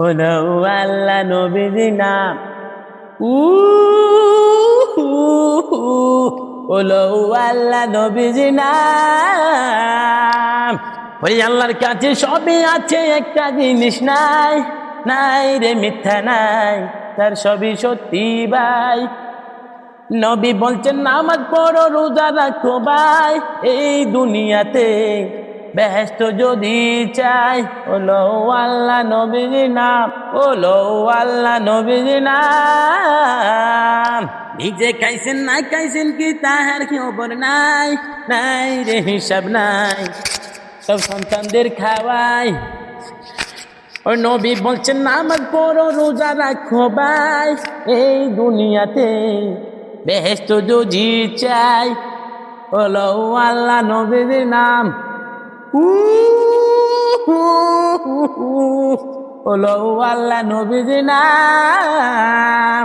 হলো আল্লাহ নবীর নাম উ হলো আল্লাহ নবীর নাম। ওই আল্লাহর কাছে সবই আছে, একটা জিনিস নাই, নাই রে মিথ্যা নাই, তার সবই সত্যি ভাই। নবী বলছেন নামাজ পড়ো রোজা রাখো ভাই, এই দুনিয়াতে বেহেশত যদি চাই, হলো আল্লাহ নবীর নাম, হলো আল্লাহ নবীর নাম। নিজে খাইছেন না খাইছেন কি তাহার খবর নাই, নাই রে হিসাব নাই, সব সন্তানদের খাওয়াই। ও নবী বলছেন নামাজ পড়ো রোজা রাখো ভাই, এই দুনিয়াতে বেহেশত যদি চাই, হলো আল্লাহ নবীর নাম হলো আল্লাহ নবীর নাম।